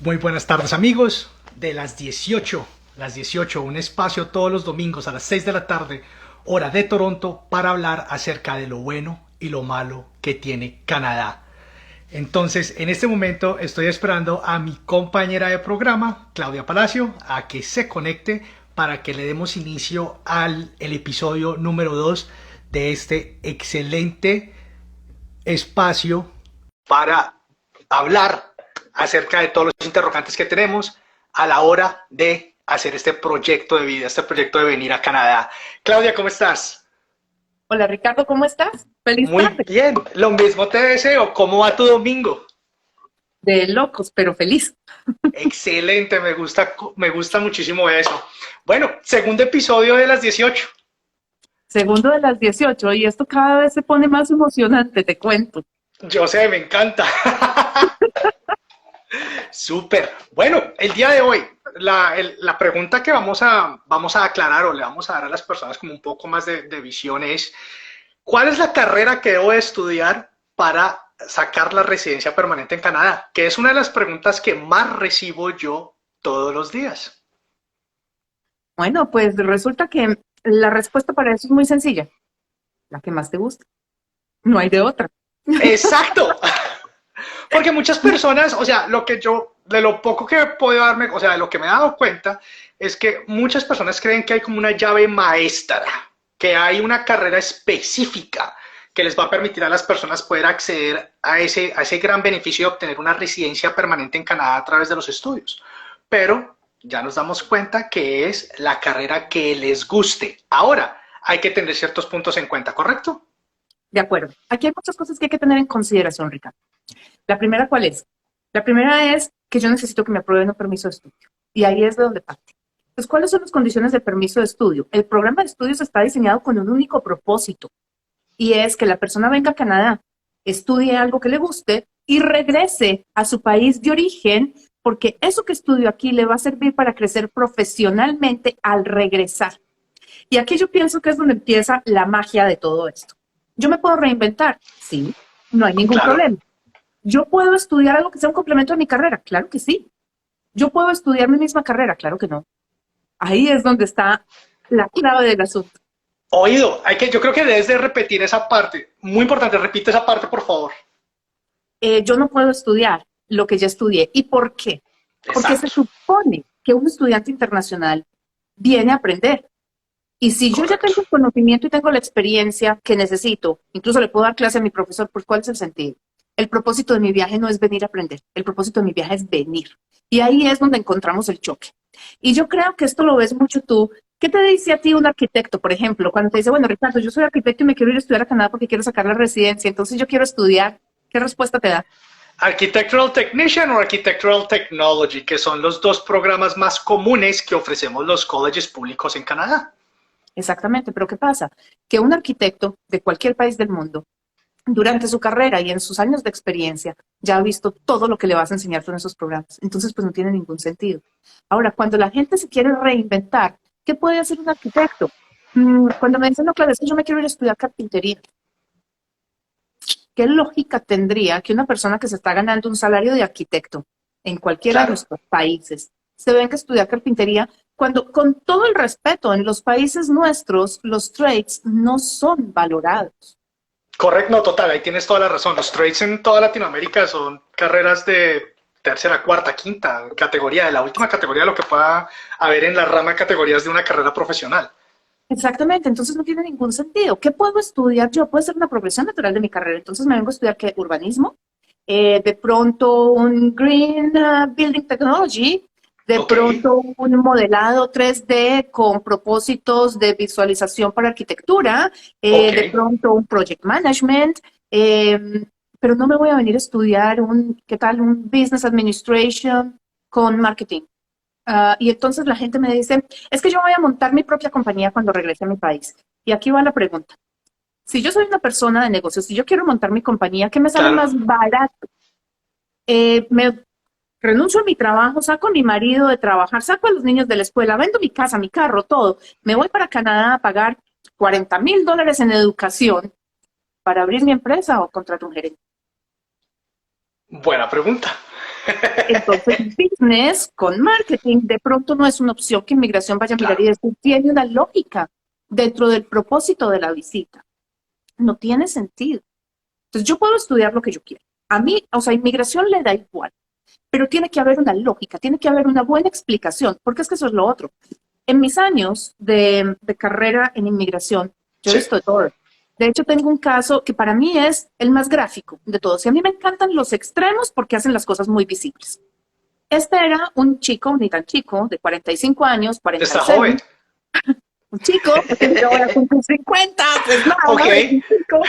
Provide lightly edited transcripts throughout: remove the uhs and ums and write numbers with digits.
Muy buenas tardes amigos, de las 18, un espacio todos los domingos a las 6 de la tarde, hora de Toronto, para hablar acerca de lo bueno y lo malo que tiene Canadá. Entonces, en este momento estoy esperando a mi compañera de programa, Claudia Palacio, a que se conecte para que le demos inicio al el episodio número 2 de este excelente espacio para hablar acerca de todos los interrogantes que tenemos a la hora de hacer este proyecto de vida, este proyecto de venir a Canadá. Claudia, ¿cómo estás? Hola Ricardo, ¿cómo estás? Feliz Muy tarde. bien, lo mismo te deseo. ¿Cómo va tu domingo? De locos, pero feliz. Excelente, me gusta muchísimo eso. Bueno, segundo episodio de las 18. Segundo de las 18 y esto cada vez se pone más emocionante, te cuento. Yo sé, me encanta. Súper. Bueno, el día de hoy, la pregunta que vamos a aclarar o le vamos a dar a las personas como un poco más de visión es, ¿cuál es la carrera que debo de estudiar para sacar la residencia permanente en Canadá? Que es una de las preguntas que más recibo yo todos los días. Bueno, pues resulta que la respuesta para eso es muy sencilla. La que más te gusta. No hay de otra. Exacto. Porque muchas personas, o sea, de lo poco que puedo darme, o sea, de lo que me he dado cuenta, es que muchas personas creen que hay como una llave maestra, que hay una carrera específica que les va a permitir a las personas poder acceder a ese gran beneficio de obtener una residencia permanente en Canadá a través de los estudios. Pero ya nos damos cuenta que es la carrera que les guste. Ahora, hay que tener ciertos puntos en cuenta, ¿correcto? De acuerdo. Aquí hay muchas cosas que hay que tener en consideración, Ricardo. La primera, ¿cuál es? La primera es que yo necesito que me aprueben un permiso de estudio. Y ahí es de donde parte. Entonces, ¿cuáles son las condiciones del permiso de estudio? El programa de estudios está diseñado con un único propósito. Y es que la persona venga a Canadá, estudie algo que le guste y regrese a su país de origen, porque eso que estudió aquí le va a servir para crecer profesionalmente al regresar. Y aquí yo pienso que es donde empieza la magia de todo esto. ¿Yo me puedo reinventar? Sí, no hay ningún Claro. problema. ¿Yo puedo estudiar algo que sea un complemento de mi carrera? Claro que sí. ¿Yo puedo estudiar mi misma carrera? Claro que no. Ahí es donde está la clave del asunto. Oído, yo creo que debes de repetir esa parte. Muy importante, repite esa parte, por favor. Yo no puedo estudiar lo que ya estudié. ¿Y por qué? Porque se Exacto, supone que un estudiante internacional viene a aprender. Y si yo ya tengo correcto. el conocimiento y tengo la experiencia que necesito, incluso le puedo dar clase a mi profesor, pues ¿cuál es el sentido? El propósito de mi viaje no es venir a aprender, el propósito de mi viaje es venir. Y ahí es donde encontramos el choque. Y yo creo que esto lo ves mucho tú. ¿Qué te dice a ti un arquitecto, por ejemplo, cuando te dice, bueno, Ricardo, yo soy arquitecto y me quiero ir a estudiar a Canadá porque quiero sacar la residencia, entonces yo quiero estudiar? ¿Qué respuesta te da? Architectural Technician o Architectural Technology, que son los dos programas más comunes que ofrecemos los colleges públicos en Canadá. Exactamente, pero ¿qué pasa? Que un arquitecto de cualquier país del mundo, durante su carrera y en sus años de experiencia, ya ha visto todo lo que le vas a enseñar con esos programas. Entonces, pues no tiene ningún sentido. Ahora, cuando la gente se quiere reinventar, ¿qué puede hacer un arquitecto? Cuando me dicen, no, claro, es que yo me quiero ir a estudiar carpintería. ¿Qué lógica tendría que una persona que se está ganando un salario de arquitecto en cualquiera de Claro, nuestros países se venga a estudiar carpintería cuando, con todo el respeto, en los países nuestros los trades no son valorados? correcto, no, total, ahí tienes toda la razón. Los trades en toda Latinoamérica son carreras de tercera, cuarta, quinta categoría, de la última categoría de lo que pueda haber en la rama de categorías de una carrera profesional. Exactamente, entonces no tiene ningún sentido. ¿Qué puedo estudiar yo? Puede ser una progresión natural de mi carrera. Entonces me vengo a estudiar ¿qué? Urbanismo, de pronto un Green Building Technology, de Ok, pronto un modelado 3D con propósitos de visualización para arquitectura, ok, de pronto un Project Management, pero no me voy a venir a estudiar ¿qué tal? Un Business Administration con marketing. Y entonces la gente me dice, es que yo voy a montar mi propia compañía cuando regrese a mi país. Y aquí va la pregunta. Si yo soy una persona de negocios, si yo quiero montar mi compañía, ¿qué me sale claro. más barato? Me renuncio a mi trabajo, saco a mi marido de trabajar, saco a los niños de la escuela, vendo mi casa, mi carro, todo. Me voy para Canadá a pagar $40,000 en educación para abrir mi empresa o contratar un gerente. Buena pregunta. Entonces, business con marketing de pronto no es una opción que inmigración vaya a mirar y decir, tiene una lógica dentro del propósito de la visita. No tiene sentido. Entonces, yo puedo estudiar lo que yo quiera. A mí, o sea, inmigración le da igual, pero tiene que haber una lógica, tiene que haber una buena explicación, porque es que eso es lo otro. En mis años de carrera en inmigración, yo he Sí. visto de todo. De hecho, tengo un caso que para mí es el más gráfico de todos. Y a mí me encantan los extremos porque hacen las cosas muy visibles. Este era un chico, ni tan chico, de 45 años, Está 46. joven. Un chico, porque yo voy a cumplir 50, pues nada, Ok. un chico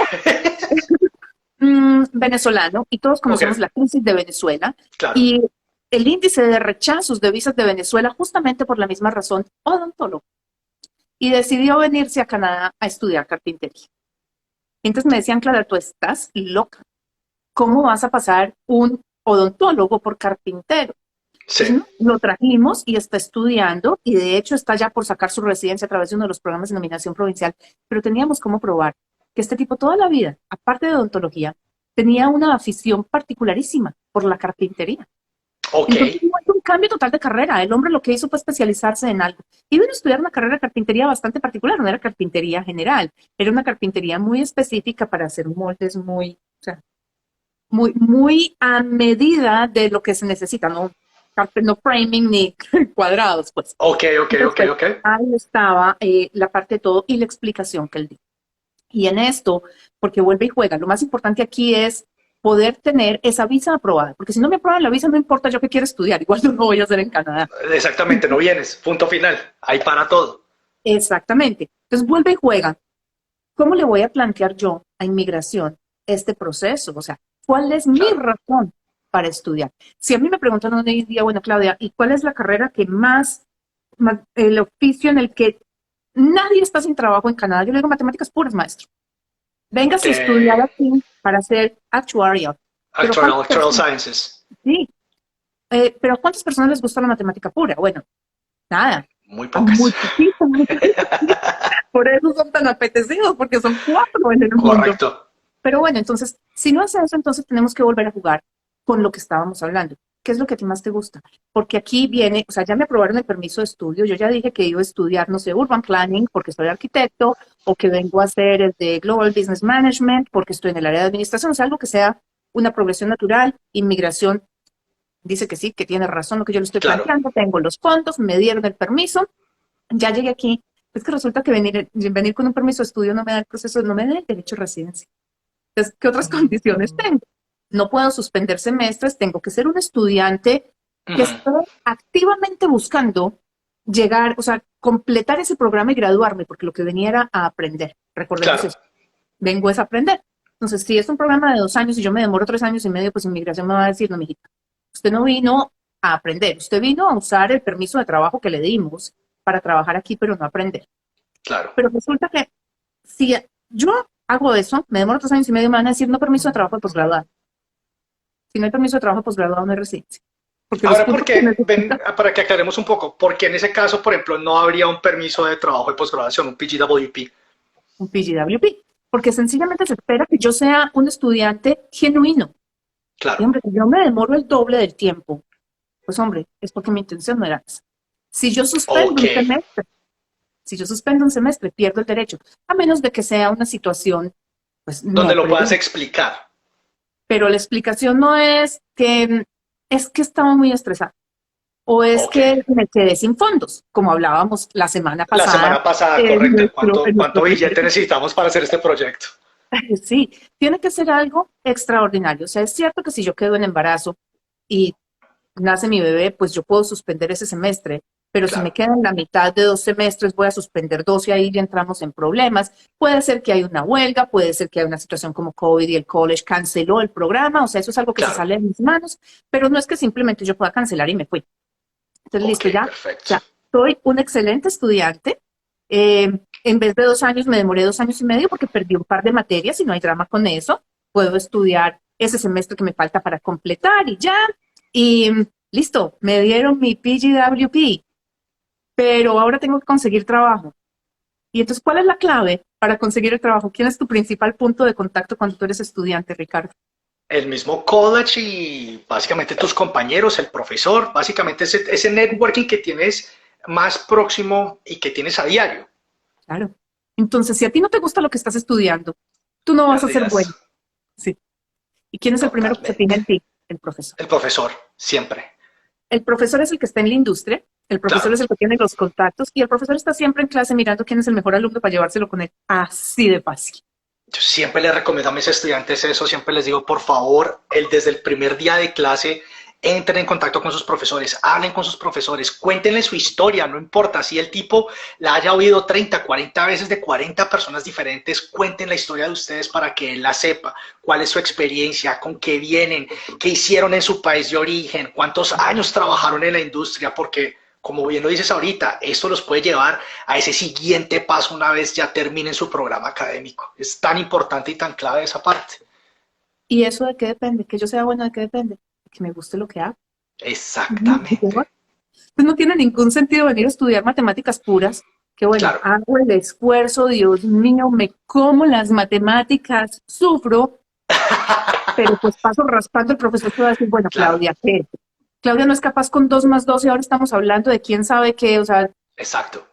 venezolano, y todos conocemos Ok. la crisis de Venezuela Claro. y el índice de rechazos de visas de Venezuela justamente por la misma razón, odontólogo. Y decidió venirse a Canadá a estudiar carpintería. Entonces me decían, Clara, tú estás loca. ¿Cómo vas a pasar un odontólogo por carpintero? Sí. Pues no, lo trajimos y está estudiando y de hecho está ya por sacar su residencia a través de uno de los programas de nominación provincial, pero teníamos cómo probar que este tipo toda la vida, aparte de odontología, tenía una afición particularísima por la carpintería. Ok. Entonces fue un cambio total de carrera. El hombre lo que hizo fue especializarse en algo. Y vino a estudiar una carrera de carpintería bastante particular, no era carpintería general, era una carpintería muy específica para hacer moldes muy, o sea, muy a medida de lo que se necesita, no framing ni cuadrados, pues. Ok, ok, ok, Entonces, ok. ahí estaba la parte de todo y la explicación que él dio. Y en esto, porque vuelve y juega, lo más importante aquí es poder tener esa visa aprobada, porque si no me aprueban la visa, no importa yo que quiero estudiar, igual no lo voy a hacer en Canadá. Exactamente, no vienes. Punto final. Ahí para todo. Exactamente. Entonces vuelve y juega. ¿Cómo le voy a plantear yo a inmigración este proceso? O sea, ¿cuál es mi Claro. razón para estudiar? Si a mí me preguntan un día, bueno, Claudia, ¿y cuál es la carrera que más el oficio en el que nadie está sin trabajo en Canadá? Yo le digo matemáticas puras, maestro. Véngase a estudiar aquí para ser actuarial. Pero Actuarial, ¿cuántas Actuarial personas? Sciences. Sí, pero ¿a cuántas personas les gusta la matemática pura? Bueno, nada, Muy a pocas. muy poquitas, muy poquitas. Por eso son tan apetecidos, porque son cuatro en el mundo. Correcto. Pero bueno, entonces, si no es eso, entonces tenemos que volver a jugar con lo que estábamos hablando. ¿Qué es lo que a ti más te gusta? Porque aquí viene, o sea, ya me aprobaron el permiso de estudio, yo ya dije que iba a estudiar, no sé, Urban Planning porque soy arquitecto, o que vengo a hacer el de Global Business Management porque estoy en el área de administración, o sea, algo que sea una progresión natural, inmigración, dice que sí, que tiene razón lo que yo le estoy Claro. planteando, tengo los fondos, me dieron el permiso, ya llegué aquí, es que resulta que venir con un permiso de estudio no me da el proceso, no me da el derecho a residencia. Entonces, ¿qué otras condiciones tengo? No puedo suspender semestres, tengo que ser un estudiante que Ujú. esté activamente buscando llegar, o sea, completar ese programa y graduarme, porque lo que venía era a aprender. Recordemos Claro. eso, vengo es a aprender. Entonces, si es un programa de 2 años y yo me demoro 3 años y medio, pues inmigración me va a decir, no, mijita, usted no vino a aprender, usted vino a usar el permiso de trabajo que le dimos para trabajar aquí, pero no aprender. Claro. Pero resulta que si yo hago eso, me demoro 3 años y medio, me van a decir no permiso de trabajo de posgraduado. Si no hay permiso de trabajo de posgraduado, no hay residencia. Porque los Ahora, puntos que ven, necesitan para que aclaremos un poco, ¿por qué en ese caso, por ejemplo, no habría un permiso de trabajo de posgraduación, un PGWP? un PGWP. Porque sencillamente se espera que yo sea un estudiante genuino. Y Claro. hombre, si yo me demoro el doble del tiempo, pues hombre, es porque mi intención no era esa. Si yo suspendo Ok. un semestre, si yo suspendo un semestre, pierdo el derecho, a menos de que sea una situación, pues Donde no lo puedas previa. explicar. Pero la explicación no es que estaba muy estresada o es Ok. que me quedé sin fondos, como hablábamos la semana La pasada semana pasada, correcto. en nuestro ¿Cuánto primer. billete necesitamos para hacer este proyecto? Sí, tiene que ser algo extraordinario. O sea, es cierto que si yo quedo en embarazo y nace mi bebé, pues yo puedo suspender ese semestre, pero si me Claro. quedan la mitad de 2 semestres, voy a suspender dos y ahí ya entramos en problemas. Puede ser que hay una huelga, puede ser que hay una situación como COVID y el college canceló el programa, o sea, eso es algo que se Claro. sale de mis manos, pero no es que simplemente yo pueda cancelar y me fui. Entonces, Ok, listo, ya, perfecto. ya, soy un excelente estudiante. En vez de 2 años, me demoré 2 años y medio porque perdí un par de materias y no hay drama con eso. Puedo estudiar ese semestre que me falta para completar y ya. Y listo, me dieron mi PGWP, pero ahora tengo que conseguir trabajo. Y entonces, ¿cuál es la clave para conseguir el trabajo? ¿Quién es tu principal punto de contacto cuando tú eres estudiante, Ricardo? el mismo college y básicamente tus compañeros, el profesor, básicamente ese networking que tienes más próximo y que tienes a diario. Claro. Entonces, si a ti no te gusta lo que estás estudiando, tú no vas a ser Pérdidas, bueno. Sí. ¿Y quién es el primero que se fija totalmente. en ti? El profesor. El profesor, siempre. El profesor es el que está en la industria, el profesor Claro. es el que tiene los contactos y el profesor está siempre en clase mirando quién es el mejor alumno para llevárselo con él. Así de fácil. Yo siempre les recomiendo a mis estudiantes eso, siempre les digo, por favor, desde el primer día de clase, entren en contacto con sus profesores, hablen con sus profesores, cuéntenle su historia, no importa si el tipo la haya oído 30, 40 veces de 40 personas diferentes, cuenten la historia de ustedes para que él la sepa, cuál es su experiencia, con qué vienen, qué hicieron en su país de origen, cuántos años trabajaron en la industria, porque como bien lo dices ahorita, esto los puede llevar a ese siguiente paso una vez ya terminen su programa académico. Es tan importante y tan clave esa parte. ¿Y eso de qué depende? Que yo sea bueno, ¿de qué depende? De que me guste lo que hago. Exactamente. Pues no tiene ningún sentido venir a estudiar matemáticas puras, que bueno, Claro. hago el esfuerzo, Dios mío, me como las matemáticas, sufro, pero pues paso raspando, el profesor te va a decir, bueno, Claro. Claudia, ¿qué? Claudia no es capaz con 2 más 2 y ahora estamos hablando de quién sabe qué, o sea, Exacto.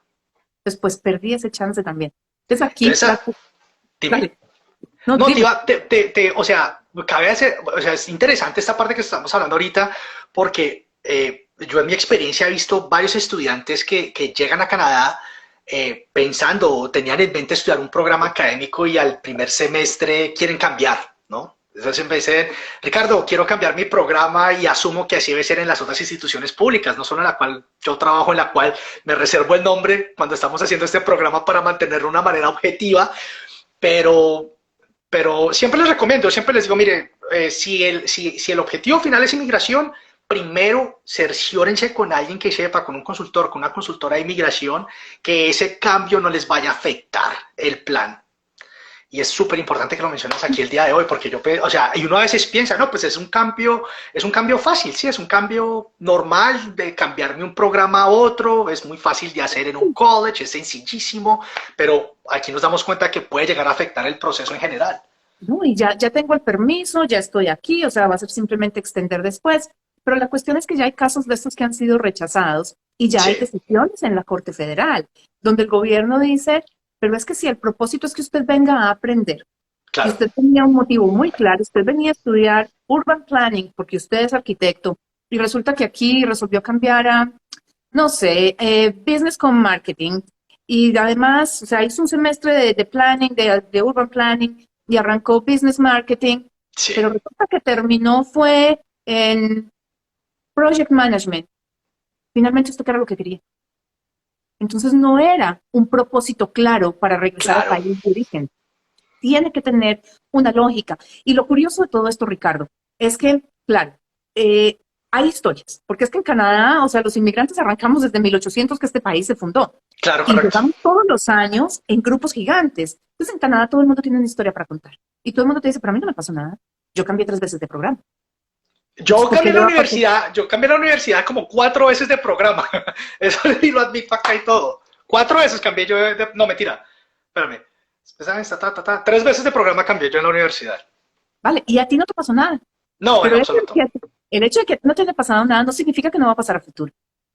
después perdí ese chance también. Entonces aquí, Entonces, dime. dale, no, No, dime. o sea, cabe hacer, o sea, es interesante esta parte que estamos hablando ahorita porque yo en mi experiencia he visto varios estudiantes que llegan a Canadá pensando o tenían en mente estudiar un programa académico y al primer semestre quieren cambiar, ¿no? Entonces en vez de, Ricardo, quiero cambiar mi programa y asumo que así debe ser en las otras instituciones públicas, no solo en la cual yo trabajo, en la cual me reservo el nombre cuando estamos haciendo este programa para mantenerlo de una manera objetiva, pero siempre les recomiendo, siempre les digo, mire, si el objetivo final es inmigración, primero cerciórense con alguien que sepa, con un consultor, con una consultora de inmigración, que ese cambio no les vaya a afectar el plan. Y es súper importante que lo menciones aquí el día de hoy, porque o sea, y uno a veces piensa, no, pues es un cambio fácil, sí, es un cambio normal de cambiarme un programa a otro, es muy fácil de hacer en un college, es sencillísimo, pero aquí nos damos cuenta que puede llegar a afectar el proceso en general. No, y ya tengo el permiso, ya estoy aquí, o sea, va a ser simplemente extender después. Pero la cuestión es que ya hay casos de estos que han sido rechazados y ya hay Sí, decisiones en la Corte Federal, donde el gobierno dice, pero es que si el propósito es que usted venga a aprender y claro, usted tenía un motivo muy claro, usted venía a estudiar urban planning porque usted es arquitecto y resulta que aquí resolvió cambiar a, no sé, business con marketing y además, o sea, hizo un semestre de planning, de urban planning y arrancó business marketing, sí, pero resulta que terminó fue en project management. Finalmente esto era lo que quería. Entonces no era un propósito claro para regresar al claro, país de origen. Tiene que tener una lógica. Y lo curioso de todo esto, Ricardo, es que, claro, hay historias, porque es que en Canadá, o sea, los inmigrantes arrancamos desde 1800 que este país se fundó claro, y correcto. llegamos todos los años en grupos gigantes. Entonces en Canadá todo el mundo tiene una historia para contar y todo el mundo te dice, pero a mí no me pasó nada. Yo cambié 3 veces de programa. Entonces, ¿por qué le va a pasar? Yo cambié la universidad como 4 veces de programa. Eso y lo admito acá y todo. 4 veces cambié yo no, mentira. Espérame. 3 veces de programa cambié yo en la universidad. Vale, y a ti no te pasó nada. No, en Pero absoluto. el hecho de que no te haya pasado nada no significa que no va a pasar a futuro.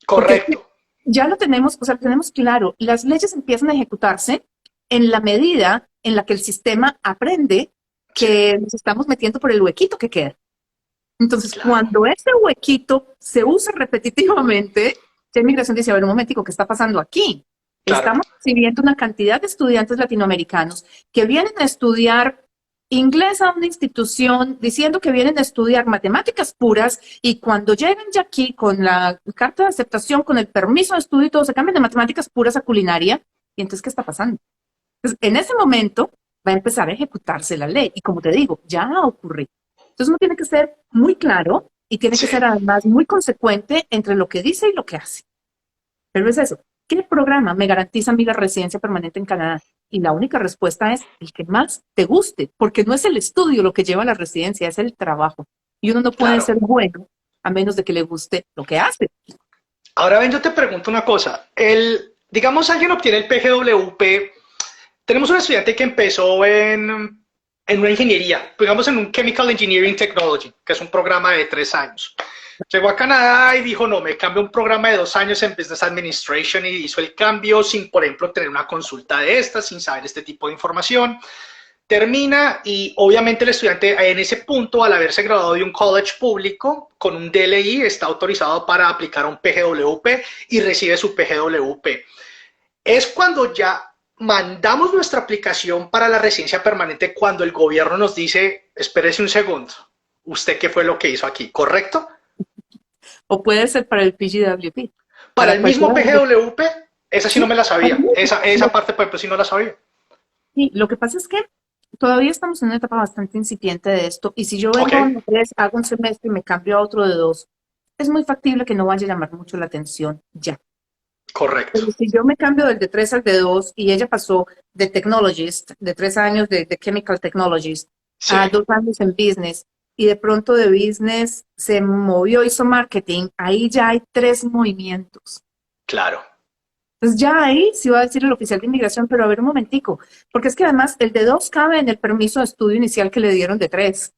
Porque es que Correcto. ya lo tenemos, o sea, lo tenemos claro. Las leyes empiezan a ejecutarse en la medida en la que el sistema aprende Sí, que nos estamos metiendo por el huequito que queda. Entonces, claro, cuando ese huequito se usa repetitivamente, la inmigración dice, a ver, un momentico, ¿qué está pasando aquí? claro. Estamos recibiendo una cantidad de estudiantes latinoamericanos que vienen a estudiar inglés a una institución diciendo que vienen a estudiar matemáticas puras y cuando llegan ya aquí con la carta de aceptación, con el permiso de estudio y todo, se cambian de matemáticas puras a culinaria. ¿Y entonces qué está pasando? Entonces, en ese momento va a empezar a ejecutarse la ley y como te digo, ya ha ocurrido. Entonces uno tiene que ser muy claro y tiene que Sí, ser además muy consecuente entre lo que dice y lo que hace. Pero es eso. ¿Qué programa me garantiza a mí la residencia permanente en Canadá? Y la única respuesta es el que más te guste, porque no es el estudio lo que lleva a la residencia, es el trabajo. Y uno no puede claro. ser bueno a menos de que le guste lo que hace. Ahora ven, yo te pregunto una cosa. Digamos, alguien obtiene el PGWP. Tenemos un estudiante que empezó en una ingeniería, digamos en un Chemical Engineering Technology, que es un programa de 3 años. Llegó a Canadá y dijo, no, me cambio un programa de 2 años en Business Administration y hizo el cambio sin, por ejemplo, tener una consulta de estas, sin saber este tipo de información. Termina y obviamente el estudiante en ese punto, al haberse graduado de un college público, con un DLI está autorizado para aplicar un PGWP y recibe su PGWP. Es cuando ya mandamos nuestra aplicación para la residencia permanente cuando el gobierno nos dice, espérese un segundo, ¿usted qué fue lo que hizo aquí? ¿Correcto? O puede ser para el PGWP. Para el mismo PGWP, esa sí no me la sabía. Esa parte, por ejemplo, sí no la sabía. Sí, lo que pasa es que todavía estamos en una etapa bastante incipiente de esto, y si yo vengo de 3, hago un semestre y me cambio a otro de 2, es muy factible que no vaya a llamar mucho la atención ya. Correcto. Pero si yo me cambio del de 3 al de 2 y ella pasó de Technologist, de 3 años de Chemical Technologist, Sí. a 2 años en Business, y de pronto de Business se movió, hizo marketing, ahí ya hay 3 movimientos. Claro. Entonces ya ahí sí va a decir el oficial de inmigración, pero a ver un momentico, porque es que además el de 2 cabe en el permiso de estudio inicial que le dieron de 3.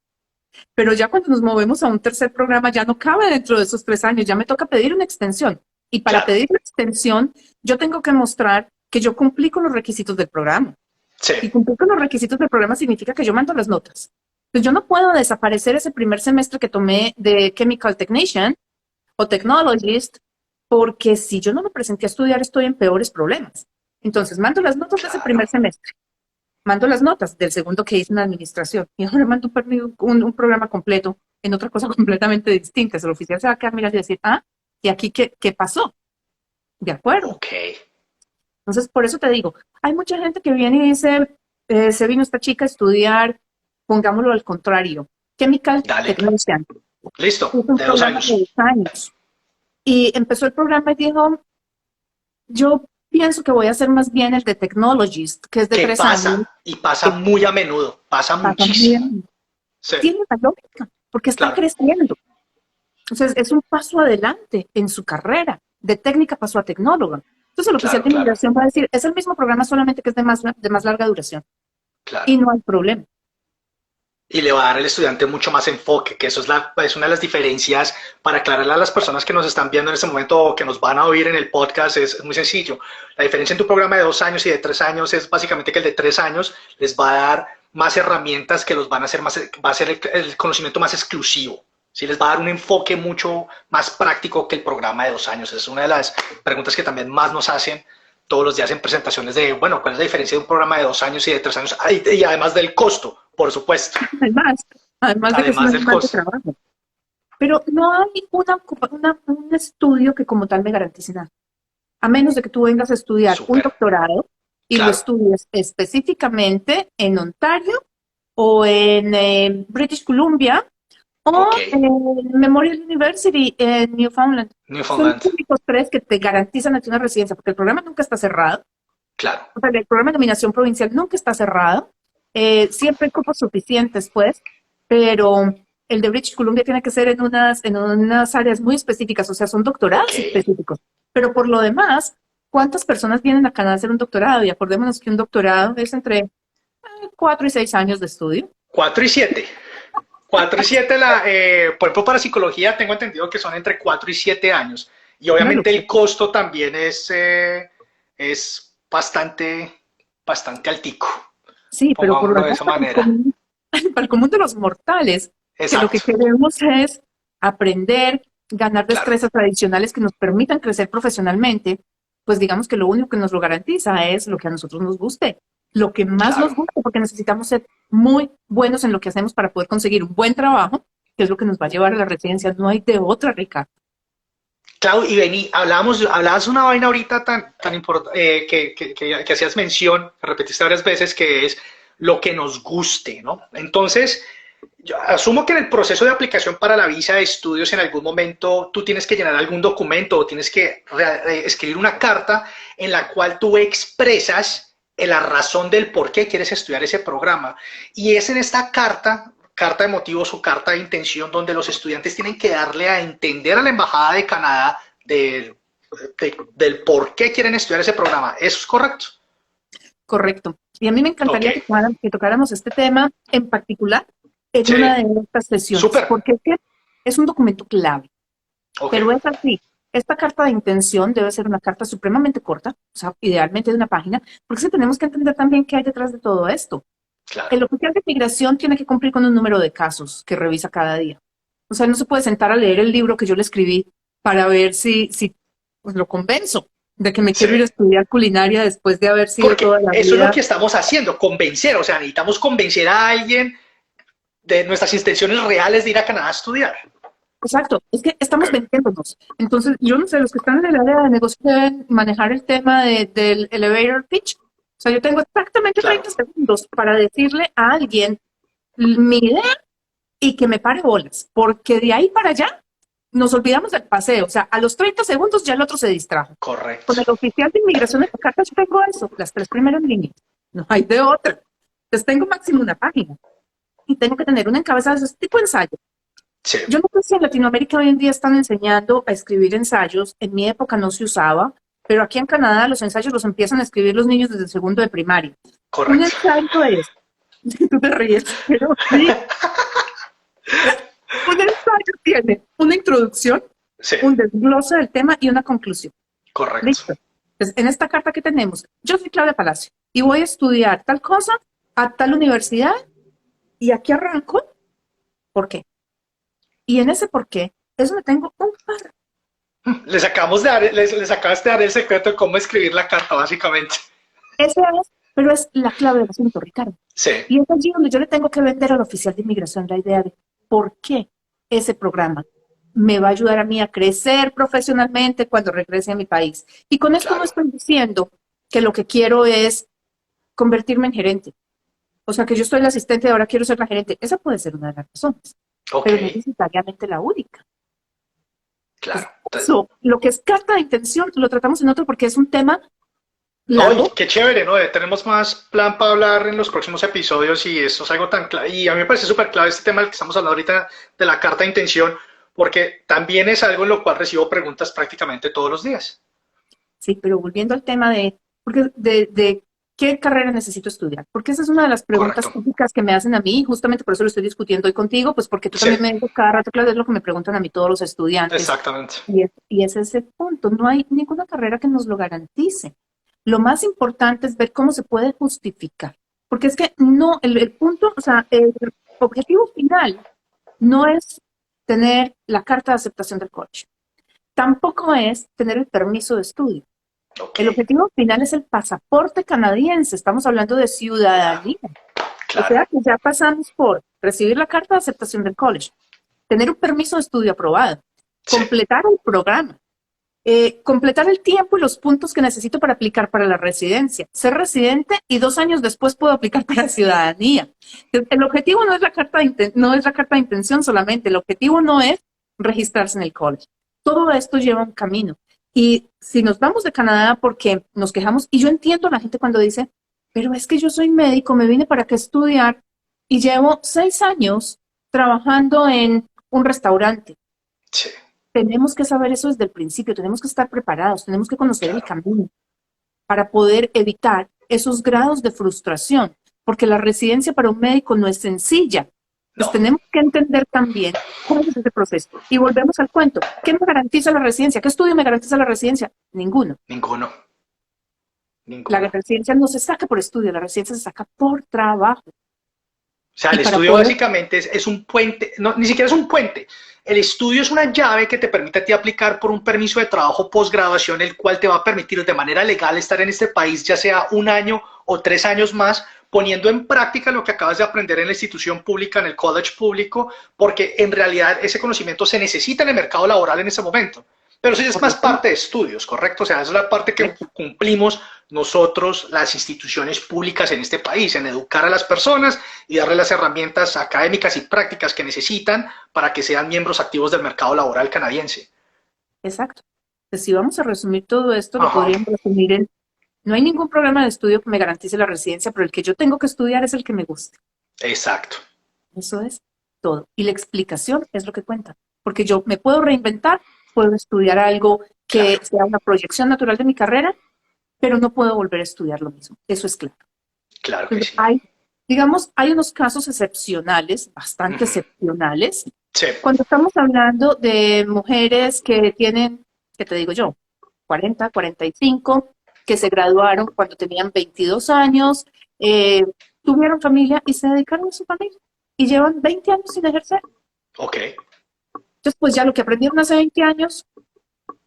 Pero ya cuando nos movemos a un tercer programa ya no cabe dentro de esos 3 años, ya me toca pedir una extensión. Y para pedir la extensión, yo tengo que mostrar que yo cumplí con los requisitos del programa. Sí. Y cumplir con los requisitos del programa significa que yo mando las notas. Entonces yo no puedo desaparecer ese primer semestre que tomé de Chemical Technician o Technologist, porque si yo no me presenté a estudiar estoy en peores problemas. Entonces mando las notas de ese primer semestre, mando las notas del segundo que hice en administración y ahora mando un programa completo en otra cosa completamente distinta. El oficial se va a quedar mirando y decir, ¿y aquí qué pasó? ¿De acuerdo? Ok. Entonces, por eso te digo, hay mucha gente que viene y dice, se vino esta chica a estudiar, pongámoslo al contrario, Chemical Technician. Listo, es un de 2 años. De 2 años. Y empezó el programa y dijo, yo pienso que voy a hacer más bien el de Technologist, que es de 3 años. Y pasa muy a menudo, pasa muchísimo. Sí. Tiene una lógica, porque está creciendo. Entonces, es un paso adelante en su carrera. De técnica pasó a tecnóloga. Entonces, el oficial de inmigración va a decir, es el mismo programa, solamente que es de más larga duración. Claro. Y no hay problema. Y le va a dar al estudiante mucho más enfoque, que eso es una de las diferencias para aclararle a las personas que nos están viendo en este momento o que nos van a oír en el podcast. Es muy sencillo. La diferencia en tu programa de 2 años y de 3 años es básicamente que el de 3 años les va a dar más herramientas que los van a hacer más, va a ser el conocimiento más exclusivo. ¿Sí? Les va a dar un enfoque mucho más práctico que el programa de 2 años. Es una de las preguntas que también más nos hacen todos los días en presentaciones de, bueno, ¿cuál es la diferencia de un programa de 2 años y de 3 años? Y además del costo, por supuesto. Además de que es un mal de trabajo. Pero no hay un estudio que como tal me garantice nada. A menos de que tú vengas a estudiar un doctorado y lo estudies específicamente en Ontario o en British Columbia o en Memorial University en Newfoundland. Son los únicos 3 que te garantizan aquí una residencia, porque el programa nunca está cerrado. Claro. O sea, el programa de nominación provincial nunca está cerrado. Siempre hay cupos suficientes, pues, pero el de British Columbia tiene que ser en unas áreas muy específicas, o sea, son doctorados específicos. Pero por lo demás, ¿cuántas personas vienen a Canadá a hacer un doctorado? Y acordémonos que un doctorado es entre 4 y 6 años de estudio. 4 y 7. 4 y 7, por ejemplo, para psicología tengo entendido que son entre 4 y 7 años. Y obviamente el costo también es bastante altico. Sí, pero por lo menos para el común de los mortales, que lo que queremos es aprender, ganar destrezas adicionales que nos permitan crecer profesionalmente, pues digamos que lo único que nos lo garantiza es lo que a nosotros nos guste. Lo que más nos gusta, porque necesitamos ser muy buenos en lo que hacemos para poder conseguir un buen trabajo, que es lo que nos va a llevar a la residencia. No hay de otra, Ricardo. Claro, y vení, hablabas una vaina ahorita tan importante que hacías mención, que repetiste varias veces, que es lo que nos guste, ¿no? Entonces, yo asumo que en el proceso de aplicación para la visa de estudios en algún momento tú tienes que llenar algún documento o tienes que escribir una carta en la cual tú expresas la razón del por qué quieres estudiar ese programa. Y es en esta carta de motivos o carta de intención donde los estudiantes tienen que darle a entender a la Embajada de Canadá del por qué quieren estudiar ese programa. ¿Eso es correcto? Correcto. Y a mí me encantaría que tocáramos este tema en particular en una de estas sesiones. Súper. Porque es un documento clave. Pero es así. Esta carta de intención debe ser una carta supremamente corta, o sea, idealmente de una página, porque tenemos que entender también qué hay detrás de todo esto. Claro. El oficial de migración tiene que cumplir con un número de casos que revisa cada día. O sea, no se puede sentar a leer el libro que yo le escribí para ver si pues lo convenzo de que me quiero ir a estudiar culinaria después de haber sido porque toda la vida. Eso es lo que estamos haciendo, convencer. O sea, necesitamos convencer a alguien de nuestras intenciones reales de ir a Canadá a estudiar. Exacto, es que estamos vendiéndonos. Entonces, yo no sé, los que están en el área de negocio deben manejar el tema del elevator pitch. O sea, yo tengo exactamente 30 segundos para decirle a alguien mi idea y que me pare bolas, porque de ahí para allá nos olvidamos del paseo. O sea, a los 30 segundos ya el otro se distrajo. Correcto. Con el oficial de inmigración de la carta yo tengo eso, las 3 primeras líneas. No hay de otra. Entonces tengo máximo una página y tengo que tener un encabezado de ese tipo de ensayo. Sí. Yo no sé si en Latinoamérica hoy en día están enseñando a escribir ensayos. En mi época no se usaba, pero aquí en Canadá los ensayos los empiezan a escribir los niños desde el segundo de primaria. Correcto. Un ensayo es, tú te ríes, pero sí. Un ensayo tiene una introducción, un desglose del tema y una conclusión. Correcto. Listo. Entonces, en esta carta que tenemos, yo soy Claudia Palacio y voy a estudiar tal cosa a tal universidad y aquí arranco. ¿Por qué? Y en ese por qué es donde tengo un párrafo. Les acabas de dar el secreto de cómo escribir la carta, básicamente. Ese es, pero es la clave del asunto, Ricardo. Sí. Y es allí donde yo le tengo que vender al oficial de inmigración la idea de por qué ese programa me va a ayudar a mí a crecer profesionalmente cuando regrese a mi país. Y con esto no estoy diciendo que lo que quiero es convertirme en gerente. O sea, que yo estoy la asistente y ahora quiero ser la gerente. Esa puede ser una de las razones. Pero no necesariamente la única. Claro. Eso, lo que es carta de intención, lo tratamos en otro porque es un tema largo. ¡Ay, qué chévere! ¿No? Tenemos más plan para hablar en los próximos episodios y esto es algo tan clave. Y a mí me parece súper clave este tema del que estamos hablando ahorita de la carta de intención, porque también es algo en lo cual recibo preguntas prácticamente todos los días. Sí, pero volviendo al tema de qué carrera necesito estudiar, porque esa es una de las preguntas típicas que me hacen a mí, justamente por eso lo estoy discutiendo hoy contigo, pues porque tú también me dices cada rato, claro, es lo que me preguntan a mí todos los estudiantes. Exactamente. Y es ese punto, no hay ninguna carrera que nos lo garantice. Lo más importante es ver cómo se puede justificar, porque es que no, el punto, o sea, el objetivo final no es tener la carta de aceptación del college, tampoco es tener el permiso de estudio. El objetivo final es el pasaporte canadiense, estamos hablando de ciudadanía. O sea que ya pasamos por recibir la carta de aceptación del college, tener un permiso de estudio aprobado, completar el programa, completar el tiempo y los puntos que necesito para aplicar para la residencia, ser residente y 2 años después puedo aplicar para ciudadanía. El objetivo no es la carta de intención solamente, el objetivo no es registrarse en el college. Todo esto lleva un camino. Y si nos vamos de Canadá porque nos quejamos, y yo entiendo a la gente cuando dice, pero es que yo soy médico, me vine para acá a estudiar y llevo 6 años trabajando en un restaurante. Sí. Tenemos que saber eso desde el principio, tenemos que estar preparados, tenemos que conocer el camino para poder evitar esos grados de frustración, porque la residencia para un médico no es sencilla. Entonces tenemos que entender también cómo es ese proceso. Y volvemos al cuento. ¿Qué me garantiza la residencia? ¿Qué estudio me garantiza la residencia? Ninguno. Ninguno. La residencia no se saca por estudio, la residencia se saca por trabajo. O sea, el estudio básicamente es un puente, no, ni siquiera es un puente. El estudio es una llave que te permite a ti aplicar por un permiso de trabajo posgraduación, el cual te va a permitir de manera legal estar en este país, ya sea 1 año o 3 años más, poniendo en práctica lo que acabas de aprender en la institución pública, en el college público, porque en realidad ese conocimiento se necesita en el mercado laboral en ese momento. Pero eso ya es más parte de estudios, ¿correcto? O sea, esa es la parte que cumplimos nosotros, las instituciones públicas en este país, en educar a las personas y darles las herramientas académicas y prácticas que necesitan para que sean miembros activos del mercado laboral canadiense. Exacto. Entonces, si vamos a resumir todo esto, lo podríamos resumir en: no hay ningún programa de estudio que me garantice la residencia, pero el que yo tengo que estudiar es el que me guste. Exacto. Eso es todo. Y la explicación es lo que cuenta. Porque yo me puedo reinventar, puedo estudiar algo que sea una proyección natural de mi carrera, pero no puedo volver a estudiar lo mismo. Eso es claro. Claro que Entonces, sí. hay unos casos excepcionales, bastante Ujú. excepcionales, Sí, cuando estamos hablando de mujeres que tienen, ¿qué te digo yo? 40, 45, que se graduaron cuando tenían 22 años, eh, tuvieron familia y se dedicaron a su familia y llevan 20 años sin ejercer. ok. Entonces, pues ya lo que aprendieron hace 20 años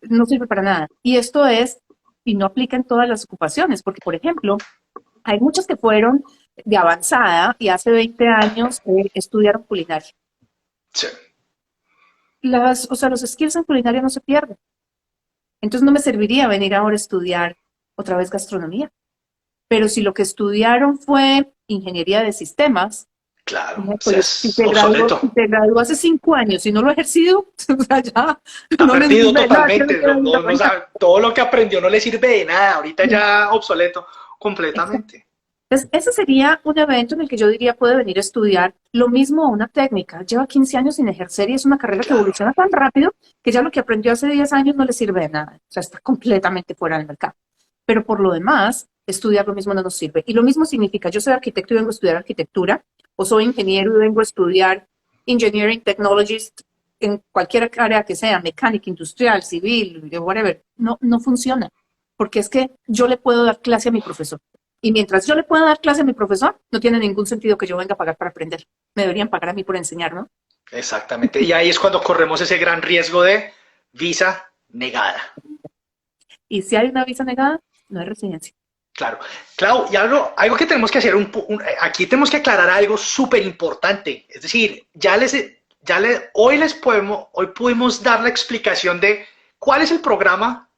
no sirve para nada. Y esto es, y no aplica en todas las ocupaciones, porque, por ejemplo, hay muchas que fueron de avanzada y hace 20 años estudiaron culinaria. Sí. O sea, los skills en culinaria no se pierden. Entonces no me serviría venir ahora a estudiar otra vez gastronomía. Pero si lo que estudiaron fue ingeniería de sistemas, Claro, no, o sea, pues es obsoleto. si te graduó hace 5 años y no lo ha ejercido, o sea, ya Está no le perdido sirve de nada, que no totalmente. quiero venir a Todo lo que aprendió no le sirve de nada. Ahorita ya obsoleto Exacto. completamente. Entonces, ese sería un evento en el que yo diría puede venir a estudiar lo mismo a una técnica. Lleva 15 años sin ejercer y es una carrera que Claro, evoluciona tan rápido que ya lo que aprendió hace 10 años no le sirve de nada. O sea, está completamente fuera del mercado. Pero por lo demás, estudiar lo mismo no nos sirve. Y lo mismo significa, yo soy arquitecto y vengo a estudiar arquitectura, o soy ingeniero y vengo a estudiar engineering technologies en cualquier área que sea, mecánica, industrial, civil, whatever. No, no funciona. Porque es que yo le puedo dar clase a mi profesor. Y mientras yo le pueda dar clase a mi profesor, no tiene ningún sentido que yo venga a pagar para aprender. Me deberían pagar a mí por enseñar, ¿no? exactamente. Y ahí es cuando corremos ese gran riesgo de visa negada. Y si hay una visa negada, no hay residencia. Claro. Claro, y algo que tenemos que hacer, aquí tenemos que aclarar algo súper importante. Es decir, hoy pudimos dar la explicación de cuál es el programa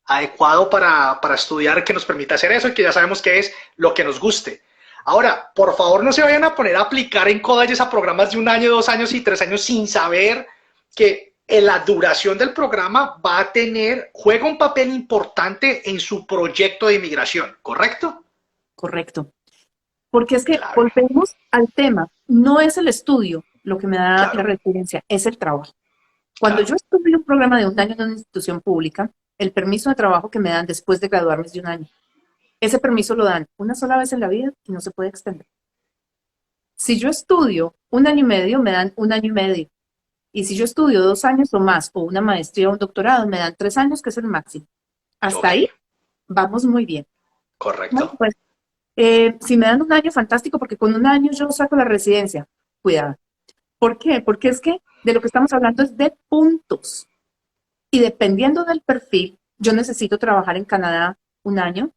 adecuado para estudiar que nos permita hacer eso y que ya sabemos que es lo que nos guste. Ahora, por favor, no se vayan a poner a aplicar en Codelles a programas de 1 año, 2 años y 3 años sin saber que en la duración del programa juega un papel importante en su proyecto de inmigración, ¿correcto? Correcto. Porque es que Claro, volvemos al tema. No es el estudio lo que me da la claro, residencia, es el trabajo. Cuando claro. yo estudio un programa de 1 año en una institución pública, el permiso de trabajo que me dan después de graduarme es de 1 año. Ese permiso lo dan una sola vez en la vida y no se puede extender. Si yo estudio 1 año y medio, me dan 1 año y medio. Y si yo estudio 2 años o más, o una maestría o un doctorado, me dan 3 años, que es el máximo. Hasta Ok, ahí vamos muy bien. Bueno, correcto. pues si me dan 1 año, fantástico, porque con 1 año yo saco la residencia. Cuidado. ¿Por qué? Porque es que de lo que estamos hablando es de puntos. Y dependiendo del perfil, yo necesito trabajar en Canadá 1 año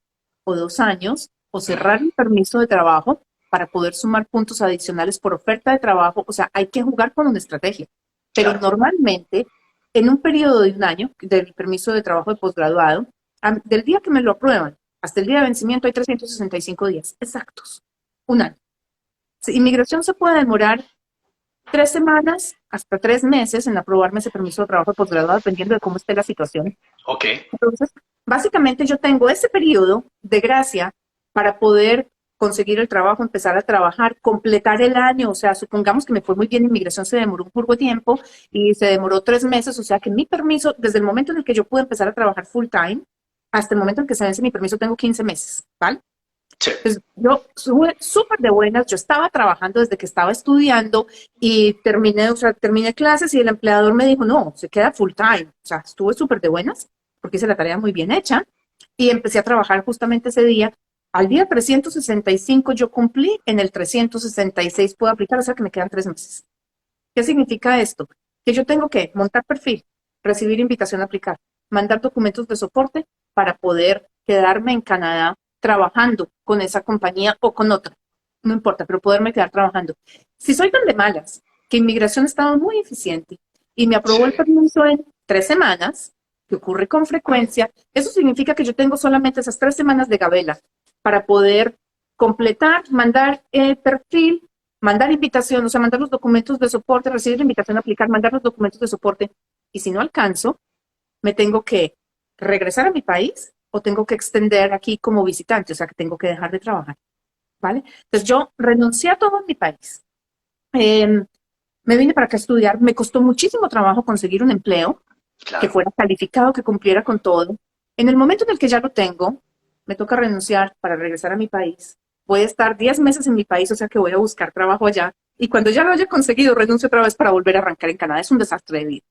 o 2 años o cerrar Ujú, mi permiso de trabajo para poder sumar puntos adicionales por oferta de trabajo. O sea, hay que jugar con una estrategia. Pero claro, normalmente, en un periodo de 1 año del permiso de trabajo de posgraduado, del día que me lo aprueban hasta el día de vencimiento hay 365 días exactos. 1 año. Inmigración se puede demorar 3 semanas hasta 3 meses en aprobarme ese permiso de trabajo de posgrado, dependiendo de cómo esté la situación. ok, Entonces, básicamente yo tengo ese periodo de gracia para poder conseguir el trabajo, empezar a trabajar, completar el año. O sea, supongamos que me fue muy bien, inmigración se demoró un poco de tiempo y se demoró 3 meses. O sea, que mi permiso, desde el momento en el que yo pude empezar a trabajar full time, hasta el momento en que se vence mi permiso, tengo 15 meses, ¿vale? sí, Entonces, yo estuve súper de buenas, yo estaba trabajando desde que estaba estudiando y terminé, o sea, terminé clases y el empleador me dijo, no, se queda full time. O sea, estuve súper de buenas porque hice la tarea muy bien hecha y empecé a trabajar justamente ese día. Al día 365 yo cumplí, en el 366 puedo aplicar, o sea que me quedan 3 meses. ¿Qué significa esto? Que yo tengo que montar perfil, recibir invitación a aplicar, mandar documentos de soporte para poder quedarme en Canadá trabajando con esa compañía o con otra. No importa, pero poderme quedar trabajando. Si soy tan de malas que inmigración estaba muy eficiente y me aprobó el sí, permiso en 3 semanas, que ocurre con frecuencia, eso significa que yo tengo solamente esas 3 semanas de gabela para poder completar, mandar perfil, mandar invitación, o sea, mandar los documentos de soporte, recibir la invitación a aplicar, mandar los documentos de soporte. Y si no alcanzo, me tengo que regresar a mi país o tengo que extender aquí como visitante, o sea, que tengo que dejar de trabajar, ¿vale? Entonces yo renuncié a todo en mi país. Eh, Me vine para acá a estudiar, me costó muchísimo trabajo conseguir un empleo que claro, fuera calificado, que cumpliera con todo. En el momento en el que ya lo tengo, me toca renunciar para regresar a mi país. voy a estar 10 meses en mi país, o sea que voy a buscar trabajo allá. Y cuando ya lo haya conseguido, renuncio otra vez para volver a arrancar en Canadá. Es un desastre de vida.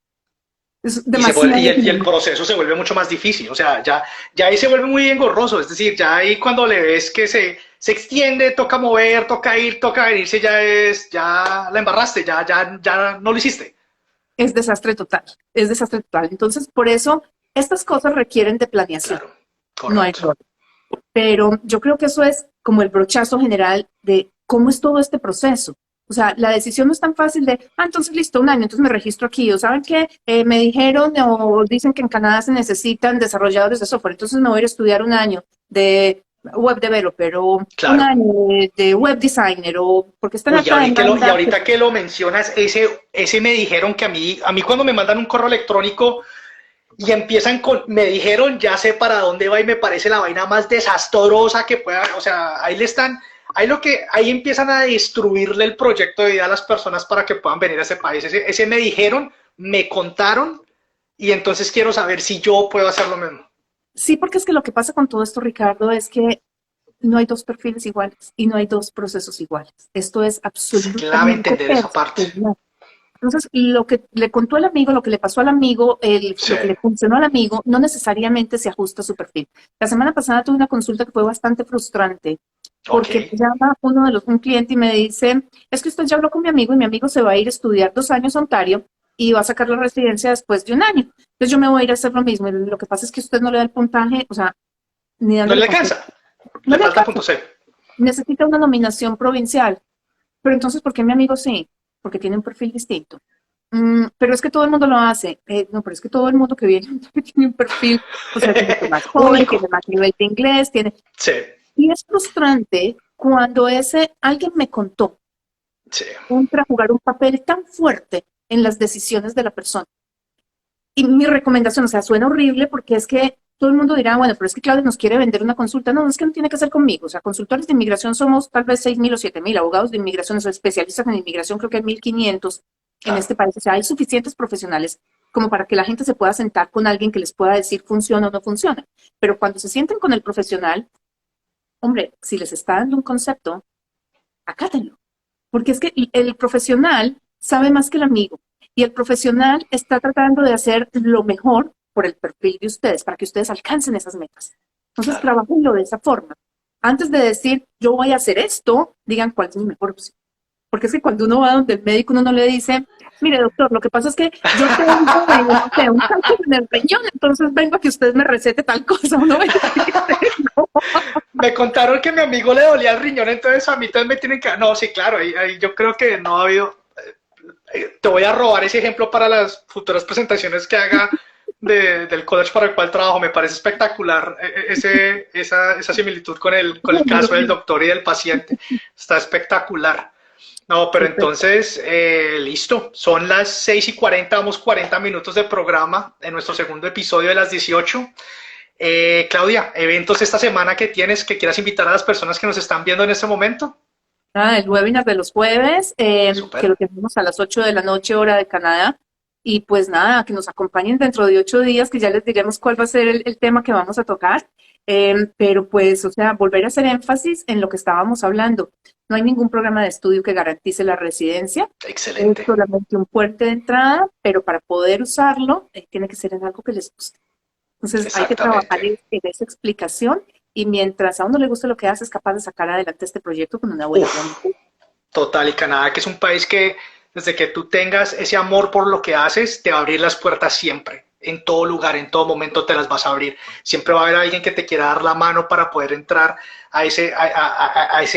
Es demasiado. Y el proceso se vuelve mucho más difícil, o sea, ya ahí se vuelve muy engorroso, es decir, ya ahí cuando le ves que se extiende, toca mover, toca ir, toca venirse, ya la embarraste, ya no lo hiciste. Es desastre total, es desastre total. Entonces, por eso, estas cosas requieren de planeación, Claro, no hay correcto. error. Pero yo creo que eso es como el brochazo general de cómo es todo este proceso. O sea, la decisión no es tan fácil de, entonces listo, un año, entonces me registro aquí. O saben que me dijeron o dicen que en Canadá se necesitan desarrolladores de software, entonces me voy a ir a estudiar un año de web developer o un Claro. año de web designer o porque están Uy, y acá en ahorita que lo mencionas, ese me dijeron que a mí cuando me mandan un correo electrónico y empiezan me dijeron, ya sé para dónde va y me parece la vaina más desastrosa que pueda, o sea, ahí empiezan a destruirle el proyecto de vida a las personas para que puedan venir a ese país. Ese me dijeron, me contaron y entonces quiero saber si yo puedo hacer lo mismo. Sí, porque es que lo que pasa con todo esto, Ricardo, es que no hay dos perfiles iguales y no hay dos procesos iguales. Esto es Es clave absolutamente entender esa parte. personal. Entonces, lo que le contó el amigo, lo que le pasó al amigo, Sí, lo que le funcionó al amigo, no necesariamente se ajusta a su perfil. La semana pasada tuve una consulta que fue bastante frustrante ok. porque me llama un cliente y me dice, es que usted ya habló con mi amigo y mi amigo se va a ir a estudiar 2 años a Ontario y va a sacar la residencia después de un año. Entonces yo me voy a ir a hacer lo mismo. Y lo que pasa es que usted no le da el puntaje, o sea, ni No dándole le puntaje. alcanza, No le le falta alcanza. punto C. Necesita una nominación provincial. Pero entonces, ¿por qué mi amigo sí? Porque tiene un perfil distinto. Pero es que todo el mundo lo hace. No, pero es que todo el mundo que viene tiene un perfil, o sea, es mucho más joven, Único. tiene más nivel de inglés, tiene... Sí, Y es frustrante cuando alguien me contó, sí. entra a jugar un papel tan fuerte en las decisiones de la persona. Y mi recomendación, o sea, suena horrible porque es que todo el mundo dirá, bueno, pero es que Claudia nos quiere vender una consulta. No, es que no tiene que ser conmigo. O sea, consultores de inmigración somos tal vez 6,000 o 7,000. Abogados de inmigración, o sea, especialistas en inmigración, creo que hay 1,500 en Claro, este país. O sea, hay suficientes profesionales como para que la gente se pueda sentar con alguien que les pueda decir funciona o no funciona. Pero cuando se sienten con el profesional, hombre, si les está dando un concepto, acátenlo. Porque es que el profesional sabe más que el amigo y el profesional está tratando de hacer lo mejor por el perfil de ustedes, para que ustedes alcancen esas metas. Entonces, claro. trabajenlo de esa forma. Antes de decir, yo voy a hacer esto, digan cuál es mi mejor opción. Porque es que cuando uno va donde el médico, uno no le dice, mire, doctor, lo que pasa es que yo tengo, no sé, un cáncer en el riñón, entonces vengo a que usted me recete tal cosa. Uno ve Me contaron que a mi amigo le dolía el riñón, entonces a mí también me tienen que... No, sí, claro, ahí yo creo que no ha habido... Te voy a robar ese ejemplo para las futuras presentaciones que haga del college para el cual trabajo. Me parece espectacular esa similitud con el caso del doctor y del paciente. Está espectacular. No, pero entonces, listo. Son las 6:40, vamos 40 minutos de programa en nuestro segundo episodio de las 18. Claudia, eventos esta semana que tienes que quieras invitar a las personas que nos están viendo en este momento. el webinar de los jueves, que lo Súper. tenemos a las 8 de la noche, hora de Canadá. Y pues nada, que nos acompañen dentro de 8 días, que ya les diremos cuál va a ser el tema que vamos a tocar. Pero pues, o sea, volver a hacer énfasis en lo que estábamos hablando. No hay ningún programa de estudio que garantice la residencia. Es Excelente. solamente un puente de entrada, pero para poder usarlo, tiene que ser en algo que les guste. Entonces, hay que trabajar Exactamente. en esa explicación y mientras a uno le guste lo que hace, es capaz de sacar adelante este proyecto con una buena Uf, planificación. total. Y Canadá, que es un país que desde que tú tengas ese amor por lo que haces, te va a abrir las puertas siempre. En todo lugar, en todo momento te las vas a abrir. Siempre va a haber alguien que te quiera dar la mano para poder entrar a ese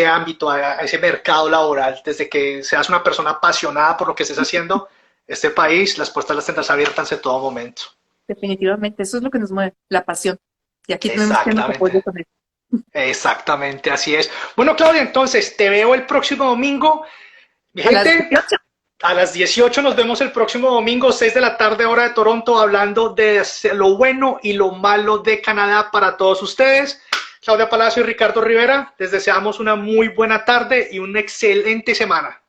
ámbito, a ese mercado laboral. Desde que seas una persona apasionada por lo que estés haciendo, este país, las puertas las tendrás abiertas en todo momento. Definitivamente, eso es lo que nos mueve, la pasión. Y aquí tenemos quien nos Exactamente. apoye con eso. Exactamente, así es. Bueno, Claudia, entonces te veo el próximo domingo. Mi A las gente, 18. a las 18 nos vemos el próximo domingo, 6 de la tarde, hora de Toronto, hablando de lo bueno y lo malo de Canadá para todos ustedes. Claudia Palacio y Ricardo Rivera, les deseamos una muy buena tarde y una excelente semana.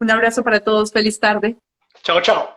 Un abrazo para todos, feliz tarde. Chao, chao.